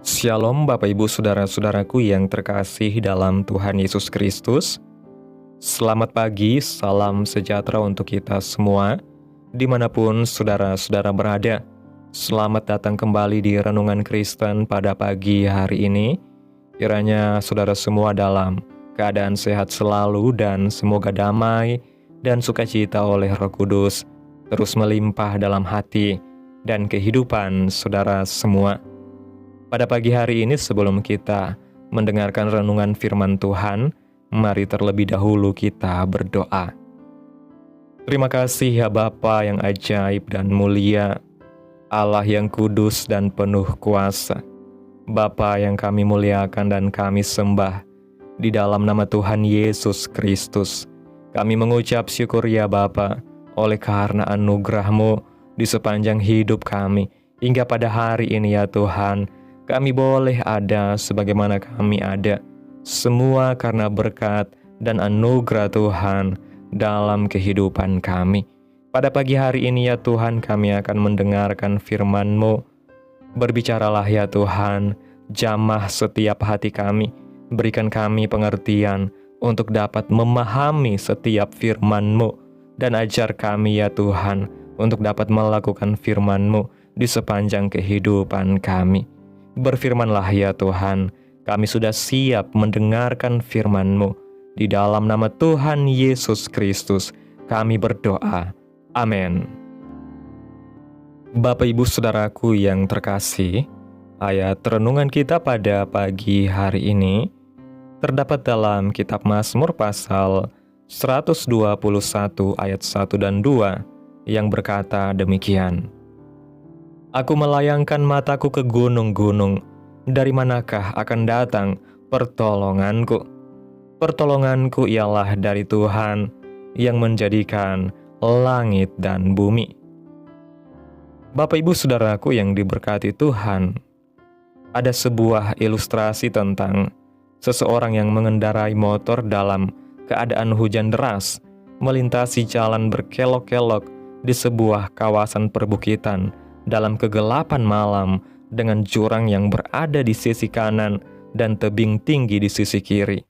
Shalom Bapak Ibu Saudara-saudaraku yang terkasih dalam Tuhan Yesus Kristus. Selamat pagi, salam sejahtera untuk kita semua, dimanapun saudara-saudara berada. Selamat datang kembali di Renungan Kristen pada pagi hari ini. Kiranya saudara semua dalam keadaan sehat selalu dan semoga damai dan sukacita oleh Roh Kudus terus melimpah dalam hati dan kehidupan saudara semua. Pada pagi hari ini sebelum kita mendengarkan renungan firman Tuhan, mari terlebih dahulu kita berdoa. Terima kasih ya Bapa yang ajaib dan mulia, Allah yang kudus dan penuh kuasa. Bapa yang kami muliakan dan kami sembah, di dalam nama Tuhan Yesus Kristus, kami mengucap syukur ya Bapa, oleh karena anugerah-Mu di sepanjang hidup kami, hingga pada hari ini ya Tuhan, kami boleh ada sebagaimana kami ada, semua karena berkat dan anugerah Tuhan dalam kehidupan kami. Pada pagi hari ini ya Tuhan, kami akan mendengarkan firman-Mu. Berbicaralah ya Tuhan, jamah setiap hati kami, berikan kami pengertian untuk dapat memahami setiap firman-Mu, dan ajar kami ya Tuhan, untuk dapat melakukan firman-Mu di sepanjang kehidupan kami. Berfirmanlah ya Tuhan, kami sudah siap mendengarkan firman-Mu. Di dalam nama Tuhan Yesus Kristus, kami berdoa. Amin. Bapak Ibu Saudaraku yang terkasih, ayat renungan kita pada pagi hari ini terdapat dalam kitab Mazmur pasal 121 ayat 1 dan 2 yang berkata demikian. Aku melayangkan mataku ke gunung-gunung, dari manakah akan datang pertolonganku? Pertolonganku ialah dari Tuhan yang menjadikan langit dan bumi. Bapak Ibu Saudaraku yang diberkati Tuhan, ada sebuah ilustrasi tentang seseorang yang mengendarai motor dalam keadaan hujan deras, melintasi jalan berkelok-kelok di sebuah kawasan perbukitan, dalam kegelapan malam dengan jurang yang berada di sisi kanan dan tebing tinggi di sisi kiri.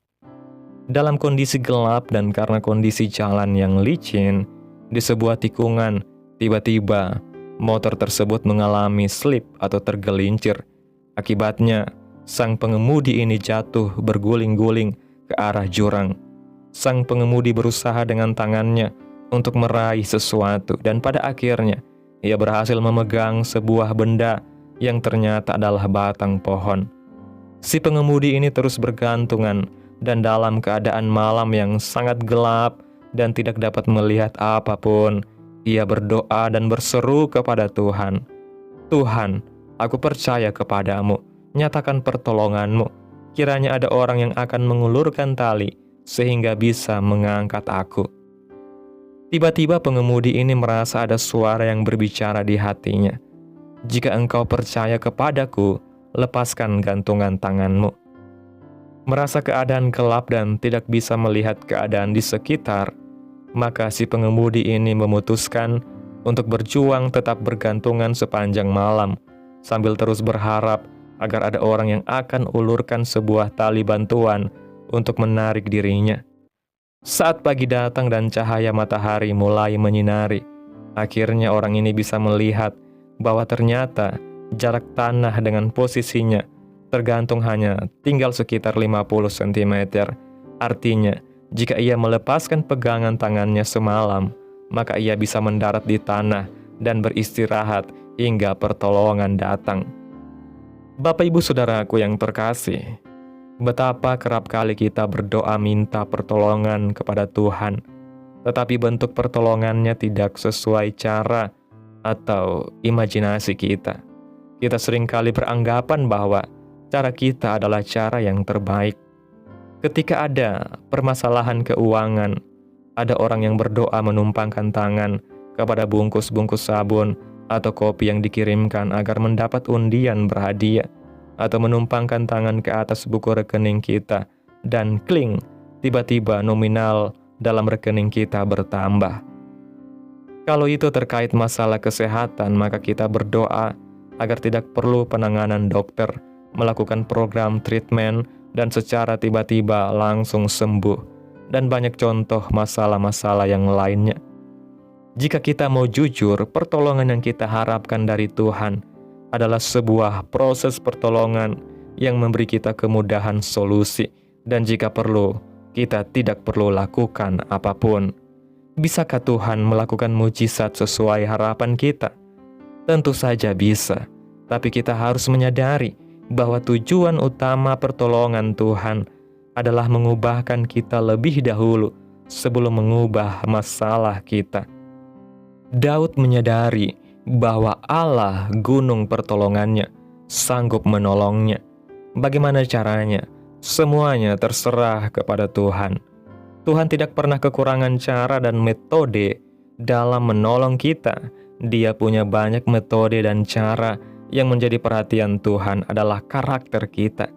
Dalam kondisi gelap dan karena kondisi jalan yang licin, di sebuah tikungan, tiba-tiba motor tersebut mengalami slip atau tergelincir. Akibatnya, sang pengemudi ini jatuh berguling-guling ke arah jurang. Sang pengemudi berusaha dengan tangannya untuk meraih sesuatu, dan pada akhirnya ia berhasil memegang sebuah benda yang ternyata adalah batang pohon. Si pengemudi ini terus bergantungan dan dalam keadaan malam yang sangat gelap dan tidak dapat melihat apapun, ia berdoa dan berseru kepada Tuhan. Tuhan, aku percaya kepadamu, nyatakan pertolonganmu. Kiranya ada orang yang akan mengulurkan tali sehingga bisa mengangkat aku. Tiba-tiba pengemudi ini merasa ada suara yang berbicara di hatinya. Jika engkau percaya kepadaku, lepaskan gantungan tanganmu. Merasa keadaan gelap dan tidak bisa melihat keadaan di sekitar, maka si pengemudi ini memutuskan untuk berjuang tetap bergantungan sepanjang malam, sambil terus berharap agar ada orang yang akan ulurkan sebuah tali bantuan untuk menarik dirinya. Saat pagi datang dan cahaya matahari mulai menyinari, akhirnya orang ini bisa melihat bahwa ternyata jarak tanah dengan posisinya tergantung hanya tinggal sekitar 50 cm. Artinya, jika ia melepaskan pegangan tangannya semalam, maka ia bisa mendarat di tanah dan beristirahat hingga pertolongan datang. Bapak Ibu Saudaraku yang terkasih, betapa kerap kali kita berdoa minta pertolongan kepada Tuhan, tetapi bentuk pertolongannya tidak sesuai cara atau imajinasi kita. Kita seringkali beranggapan bahwa cara kita adalah cara yang terbaik. Ketika ada permasalahan keuangan, ada orang yang berdoa menumpangkan tangan kepada bungkus-bungkus sabun atau kopi yang dikirimkan agar mendapat undian berhadiah, atau menumpangkan tangan ke atas buku rekening kita, dan kling, tiba-tiba nominal dalam rekening kita bertambah. Kalau itu terkait masalah kesehatan, maka kita berdoa agar tidak perlu penanganan dokter melakukan program treatment, dan secara tiba-tiba langsung sembuh, dan banyak contoh masalah-masalah yang lainnya. Jika kita mau jujur, pertolongan yang kita harapkan dari Tuhan adalah sebuah proses pertolongan yang memberi kita kemudahan solusi, dan jika perlu, kita tidak perlu lakukan apapun. Bisakah Tuhan melakukan mujizat sesuai harapan kita? Tentu saja bisa, tapi kita harus menyadari bahwa tujuan utama pertolongan Tuhan adalah mengubahkan kita lebih dahulu sebelum mengubah masalah kita. Daud menyadari bahwa Allah gunung pertolongannya, sanggup menolongnya. Bagaimana caranya? Semuanya terserah kepada Tuhan. Tuhan tidak pernah kekurangan cara dan metode dalam menolong kita. Dia punya banyak metode dan cara. Yang menjadi perhatian Tuhan adalah karakter kita.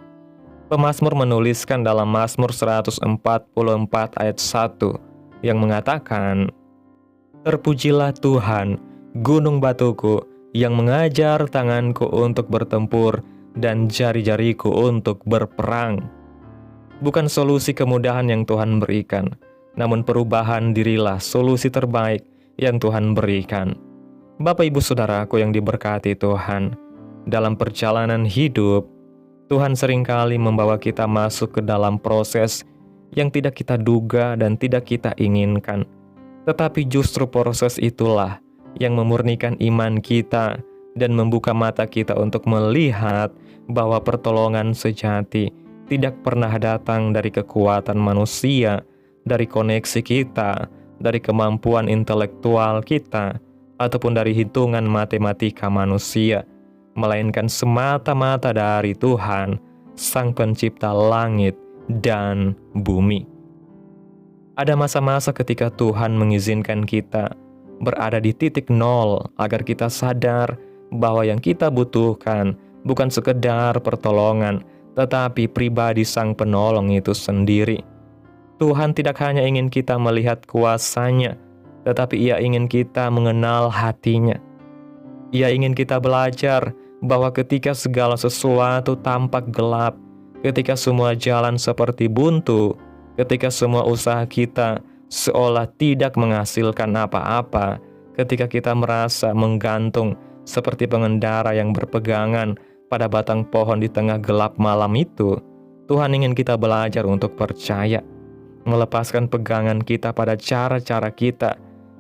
Pemazmur menuliskan dalam Mazmur 144 ayat 1 yang mengatakan, "Terpujilah Tuhan, gunung batuku, yang mengajar tanganku untuk bertempur dan jari-jariku untuk berperang." Bukan solusi kemudahan yang Tuhan berikan, namun perubahan dirilah solusi terbaik yang Tuhan berikan. Bapak Ibu Saudaraku yang diberkati Tuhan, dalam perjalanan hidup, Tuhan seringkali membawa kita masuk ke dalam proses yang tidak kita duga dan tidak kita inginkan. Tetapi justru proses itulah yang memurnikan iman kita dan membuka mata kita untuk melihat bahwa pertolongan sejati tidak pernah datang dari kekuatan manusia, dari koneksi kita, dari kemampuan intelektual kita, ataupun dari hitungan matematika manusia, melainkan semata-mata dari Tuhan, Sang Pencipta langit dan bumi. Ada masa-masa ketika Tuhan mengizinkan kita berada di titik nol agar kita sadar bahwa yang kita butuhkan bukan sekedar pertolongan, tetapi pribadi Sang Penolong itu sendiri. Tuhan tidak hanya ingin kita melihat kuasa-Nya, tetapi Ia ingin kita mengenal hati-Nya. Ia ingin kita belajar bahwa ketika segala sesuatu tampak gelap, ketika semua jalan seperti buntu, ketika semua usaha kita seolah tidak menghasilkan apa-apa, ketika kita merasa menggantung seperti pengendara yang berpegangan pada batang pohon di tengah gelap malam itu, Tuhan ingin kita belajar untuk percaya, melepaskan pegangan kita pada cara-cara kita,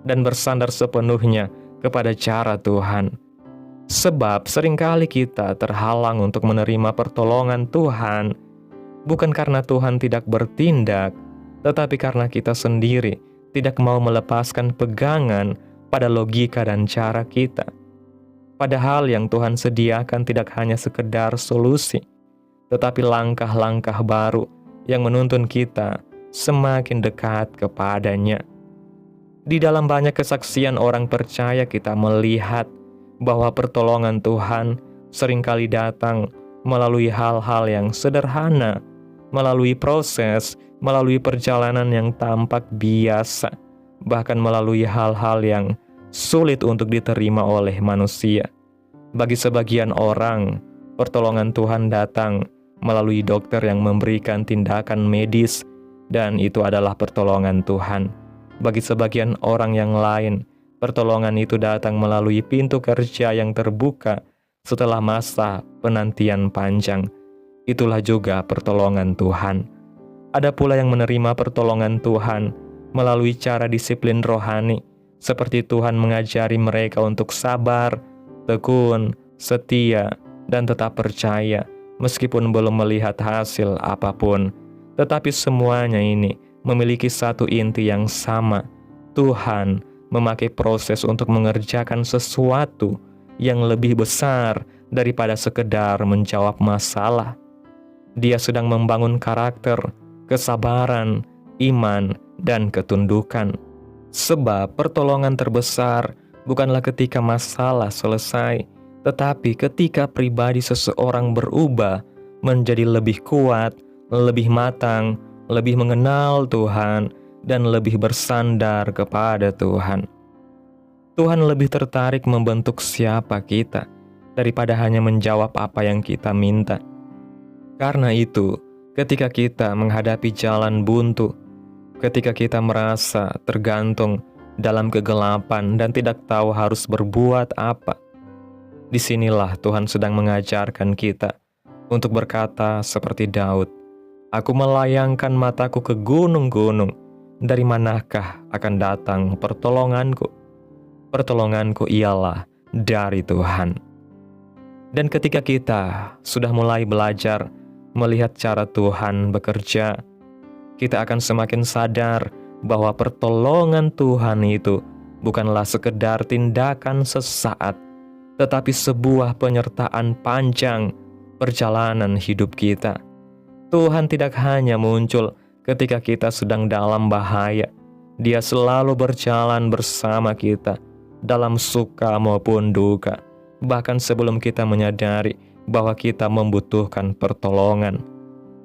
dan bersandar sepenuhnya kepada cara Tuhan. Sebab seringkali kita terhalang untuk menerima pertolongan Tuhan, bukan karena Tuhan tidak bertindak, tetapi karena kita sendiri tidak mau melepaskan pegangan pada logika dan cara kita. Padahal yang Tuhan sediakan tidak hanya sekedar solusi, tetapi langkah-langkah baru yang menuntun kita semakin dekat kepadanya. Di dalam banyak kesaksian orang percaya kita melihat bahwa pertolongan Tuhan seringkali datang melalui hal-hal yang sederhana, melalui proses, melalui perjalanan yang tampak biasa, bahkan melalui hal-hal yang sulit untuk diterima oleh manusia. Bagi sebagian orang, pertolongan Tuhan datang melalui dokter yang memberikan tindakan medis, dan itu adalah pertolongan Tuhan. Bagi sebagian orang yang lain, pertolongan itu datang melalui pintu kerja yang terbuka setelah masa penantian panjang. Itulah juga pertolongan Tuhan. Ada pula yang menerima pertolongan Tuhan melalui cara disiplin rohani, seperti Tuhan mengajari mereka untuk sabar, tekun, setia, dan tetap percaya, meskipun belum melihat hasil apapun. Tetapi semuanya ini memiliki satu inti yang sama. Tuhan memakai proses untuk mengerjakan sesuatu yang lebih besar daripada sekedar menjawab masalah. Dia sedang membangun karakter, kesabaran, iman, dan ketundukan. Sebab pertolongan terbesar bukanlah ketika masalah selesai, tetapi ketika pribadi seseorang berubah menjadi lebih kuat, lebih matang, lebih mengenal Tuhan, dan lebih bersandar kepada Tuhan. Tuhan lebih tertarik membentuk siapa kita daripada hanya menjawab apa yang kita minta. Karena itu, ketika kita menghadapi jalan buntu, ketika kita merasa tergantung dalam kegelapan dan tidak tahu harus berbuat apa, disinilah Tuhan sedang mengajarkan kita untuk berkata seperti Daud, "Aku melayangkan mataku ke gunung-gunung, dari manakah akan datang pertolonganku? Pertolonganku ialah dari Tuhan." Dan ketika kita sudah mulai belajar melihat cara Tuhan bekerja, kita akan semakin sadar bahwa pertolongan Tuhan itu bukanlah sekedar tindakan sesaat, tetapi sebuah penyertaan panjang perjalanan hidup kita. Tuhan tidak hanya muncul ketika kita sedang dalam bahaya. Dia selalu berjalan bersama kita dalam suka maupun duka, bahkan sebelum kita menyadari bahwa kita membutuhkan pertolongan.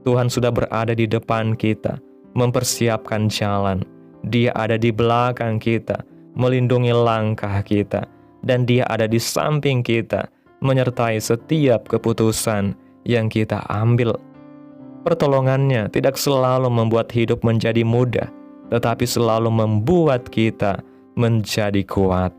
Tuhan sudah berada di depan kita, mempersiapkan jalan. Dia ada di belakang kita, melindungi langkah kita, dan Dia ada di samping kita, menyertai setiap keputusan yang kita ambil. Pertolongannya tidak selalu membuat hidup menjadi mudah, tetapi selalu membuat kita menjadi kuat.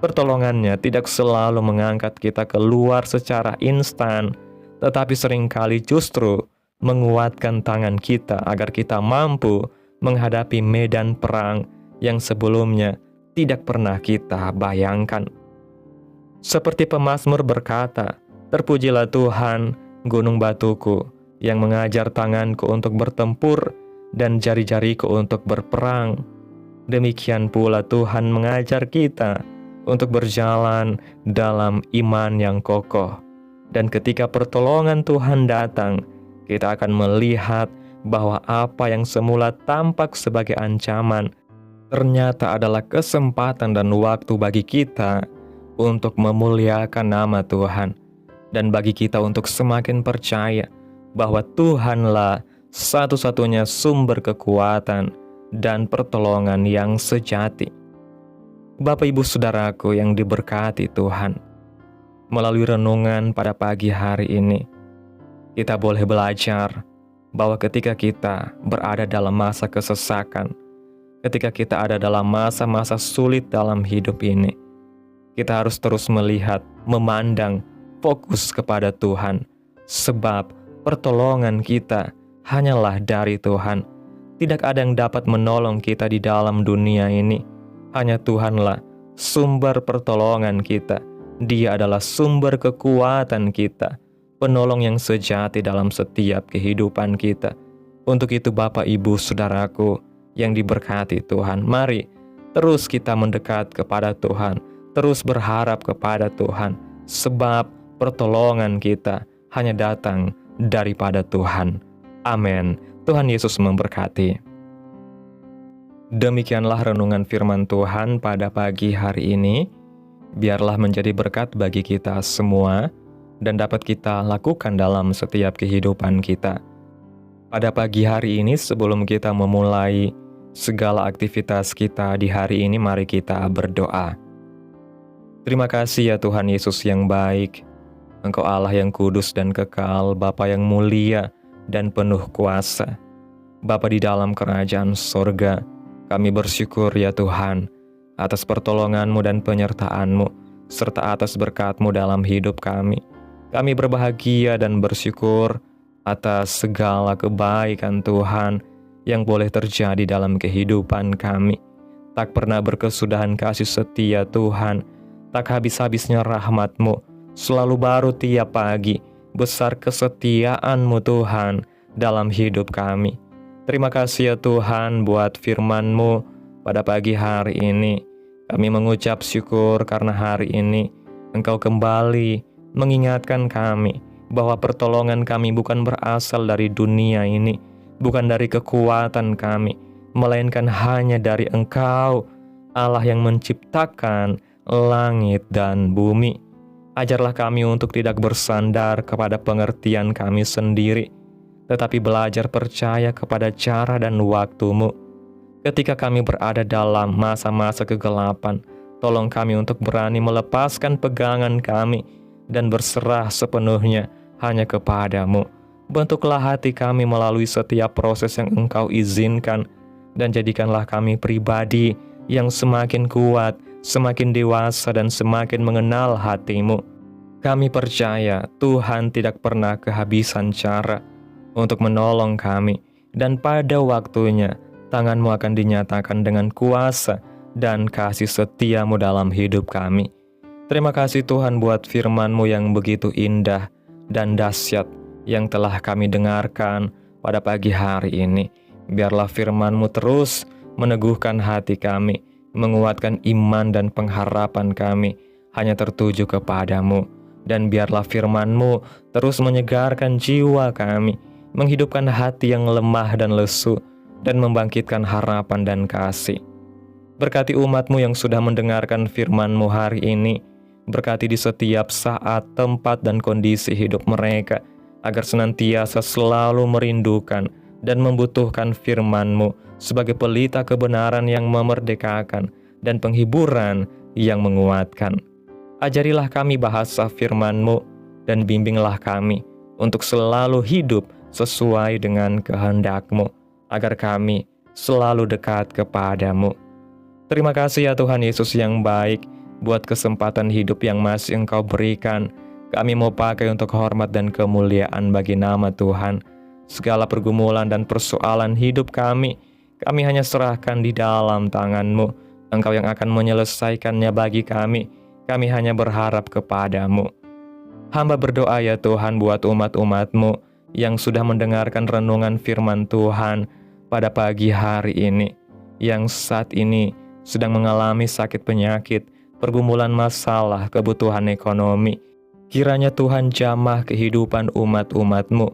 Pertolongannya tidak selalu mengangkat kita keluar secara instan, tetapi seringkali justru menguatkan tangan kita agar kita mampu menghadapi medan perang yang sebelumnya tidak pernah kita bayangkan. Seperti pemazmur berkata, "Terpujilah Tuhan, gunung batuku, yang mengajar tanganku untuk bertempur dan jari-jariku untuk berperang." Demikian pula Tuhan mengajar kita untuk berjalan dalam iman yang kokoh. Dan ketika pertolongan Tuhan datang, kita akan melihat bahwa apa yang semula tampak sebagai ancaman ternyata adalah kesempatan dan waktu bagi kita untuk memuliakan nama Tuhan, dan bagi kita untuk semakin percaya bahwa Tuhanlah satu-satunya sumber kekuatan dan pertolongan yang sejati. Bapak Ibu Saudaraku yang diberkati Tuhan, melalui renungan pada pagi hari ini, kita boleh belajar bahwa ketika kita berada dalam masa kesesakan, ketika kita ada dalam masa-masa sulit dalam hidup ini, kita harus terus melihat, memandang, fokus kepada Tuhan, sebab pertolongan kita hanyalah dari Tuhan. Tidak ada yang dapat menolong kita di dalam dunia ini. Hanya Tuhanlah sumber pertolongan kita. Dia adalah sumber kekuatan kita, penolong yang sejati dalam setiap kehidupan kita. Untuk itu Bapak Ibu Saudaraku yang diberkati Tuhan, mari terus kita mendekat kepada Tuhan, terus berharap kepada Tuhan, sebab pertolongan kita hanya datang daripada Tuhan. Amin. Tuhan Yesus memberkati. Demikianlah renungan firman Tuhan pada pagi hari ini. Biarlah menjadi berkat bagi kita semua dan dapat kita lakukan dalam setiap kehidupan kita. Pada pagi hari ini, sebelum kita memulai segala aktivitas kita di hari ini, mari kita berdoa. Terima kasih ya Tuhan Yesus yang baik. Engkau Allah yang kudus dan kekal, Bapa yang mulia dan penuh kuasa. Bapa di dalam kerajaan sorga, kami bersyukur ya Tuhan atas pertolongan-Mu dan penyertaan-Mu, serta atas berkat-Mu dalam hidup kami. Kami berbahagia dan bersyukur atas segala kebaikan Tuhan yang boleh terjadi dalam kehidupan kami. Tak pernah berkesudahan kasih setia Tuhan, tak habis-habisnya rahmat-Mu, selalu baru tiap pagi, besar kesetiaan-Mu Tuhan dalam hidup kami. Terima kasih ya Tuhan buat firman-Mu pada pagi hari ini. Kami mengucap syukur karena hari ini Engkau kembali mengingatkan kami bahwa pertolongan kami bukan berasal dari dunia ini, bukan dari kekuatan kami, melainkan hanya dari Engkau, Allah yang menciptakan langit dan bumi. Ajarlah kami untuk tidak bersandar kepada pengertian kami sendiri, tetapi belajar percaya kepada cara dan waktu-Mu. Ketika kami berada dalam masa-masa kegelapan, tolong kami untuk berani melepaskan pegangan kami dan berserah sepenuhnya hanya kepada-Mu. Bentuklah hati kami melalui setiap proses yang Engkau izinkan, dan jadikanlah kami pribadi yang semakin kuat, semakin dewasa, dan semakin mengenal hati-Mu. Kami percaya Tuhan tidak pernah kehabisan cara untuk menolong kami, dan pada waktunya tangan-Mu akan dinyatakan dengan kuasa dan kasih setia-Mu dalam hidup kami. Terima kasih Tuhan buat firman-Mu yang begitu indah dan dahsyat yang telah kami dengarkan pada pagi hari ini. Biarlah firman-Mu terus meneguhkan hati kami, menguatkan iman dan pengharapan kami hanya tertuju kepada-Mu. Dan biarlah firman-Mu terus menyegarkan jiwa kami, menghidupkan hati yang lemah dan lesu, dan membangkitkan harapan dan kasih. Berkati umat-Mu yang sudah mendengarkan firman-Mu hari ini. Berkati di setiap saat, tempat, dan kondisi hidup mereka, agar senantiasa selalu merindukan dan membutuhkan firman-Mu sebagai pelita kebenaran yang memerdekakan dan penghiburan yang menguatkan. Ajarilah kami bahasa firman-Mu dan bimbinglah kami untuk selalu hidup sesuai dengan kehendak-Mu, agar kami selalu dekat kepada-Mu. Terima kasih ya Tuhan Yesus yang baik, buat kesempatan hidup yang masih Engkau berikan. Kami mau pakai untuk hormat dan kemuliaan bagi nama Tuhan. Segala pergumulan dan persoalan hidup kami hanya serahkan di dalam tangan-Mu. Engkau yang akan menyelesaikannya bagi kami. Kami hanya berharap kepada-Mu. Hamba berdoa ya Tuhan buat umat-umat-Mu yang sudah mendengarkan renungan firman Tuhan pada pagi hari ini, yang saat ini sedang mengalami sakit penyakit, pergumulan masalah, kebutuhan ekonomi. Kiranya Tuhan jamah kehidupan umat-umat-Mu.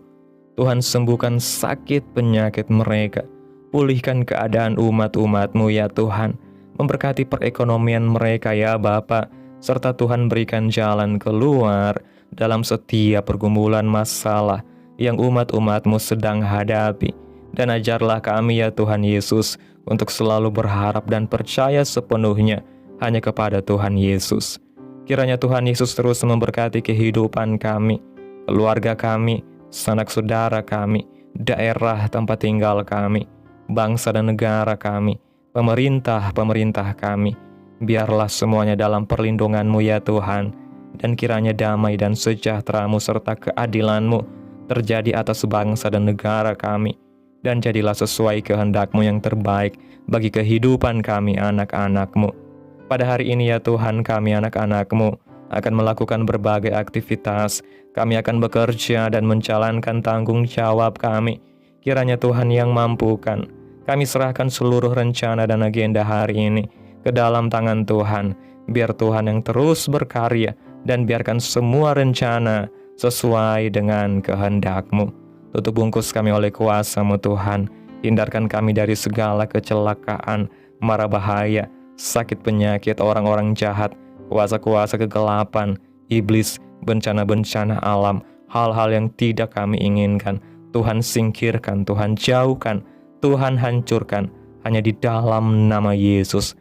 Tuhan sembuhkan sakit penyakit mereka. Pulihkan keadaan umat-umat-Mu ya Tuhan. Memberkati perekonomian mereka ya Bapa. Serta Tuhan berikan jalan keluar dalam setiap pergumulan masalah yang umat-umat-Mu sedang hadapi. Dan ajarlah kami ya Tuhan Yesus untuk selalu berharap dan percaya sepenuhnya hanya kepada Tuhan Yesus. Kiranya Tuhan Yesus terus memberkati kehidupan kami, keluarga kami, sanak saudara kami, daerah tempat tinggal kami, bangsa dan negara kami, pemerintah kami. Biarlah semuanya dalam perlindungan-Mu ya Tuhan, dan kiranya damai dan sejahtera-Mu serta keadilan-Mu terjadi atas bangsa dan negara kami, dan jadilah sesuai kehendak-Mu yang terbaik bagi kehidupan kami anak-anak-Mu. Pada hari ini ya Tuhan, kami anak-anak-Mu akan melakukan berbagai aktivitas. Kami akan bekerja dan menjalankan tanggung jawab kami. Kiranya Tuhan yang mampukan. Kami serahkan seluruh rencana dan agenda hari ini ke dalam tangan Tuhan. Biar Tuhan yang terus berkarya dan biarkan semua rencana sesuai dengan kehendak-Mu. Tutup bungkus kami oleh kuasa-Mu Tuhan. Hindarkan kami dari segala kecelakaan, mara bahaya, sakit penyakit, orang-orang jahat, kuasa-kuasa kegelapan, iblis, bencana-bencana alam, hal-hal yang tidak kami inginkan. Tuhan singkirkan, Tuhan jauhkan, Tuhan hancurkan, hanya di dalam nama Yesus.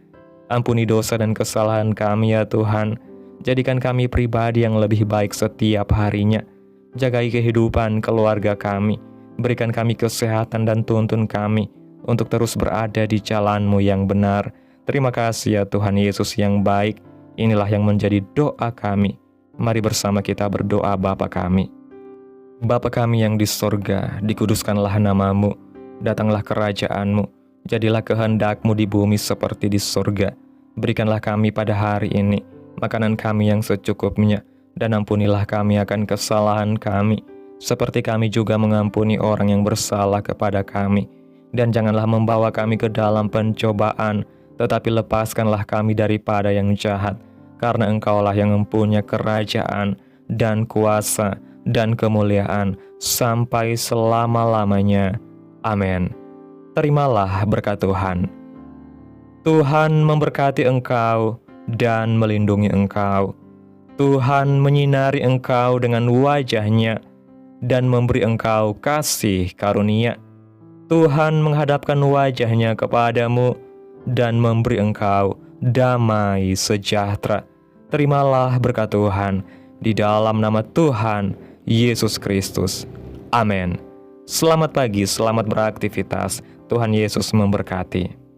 Ampuni dosa dan kesalahan kami ya Tuhan. Jadikan kami pribadi yang lebih baik setiap harinya. Jagai kehidupan keluarga kami. Berikan kami kesehatan dan tuntun kami untuk terus berada di jalan-Mu yang benar. Terima kasih ya Tuhan Yesus yang baik. Inilah yang menjadi doa kami. Mari bersama kita berdoa Bapa kami. Bapa kami yang di sorga, dikuduskanlah nama-Mu. Datanglah kerajaan-Mu. Jadilah kehendak-Mu di bumi seperti di sorga. Berikanlah kami pada hari ini makanan kami yang secukupnya. Dan ampunilah kami akan kesalahan kami, seperti kami juga mengampuni orang yang bersalah kepada kami. Dan janganlah membawa kami ke dalam pencobaan, tetapi lepaskanlah kami daripada yang jahat. Karena Engkaulah yang mempunyai kerajaan dan kuasa dan kemuliaan sampai selama-lamanya. Amin. Terimalah berkat Tuhan. Tuhan memberkati engkau dan melindungi engkau. Tuhan menyinari engkau dengan wajah-Nya dan memberi engkau kasih karunia. Tuhan menghadapkan wajah-Nya kepadamu dan memberi engkau damai sejahtera. Terimalah berkat Tuhan di dalam nama Tuhan Yesus Kristus. Amin. Selamat pagi, selamat beraktivitas. Tuhan Yesus memberkati.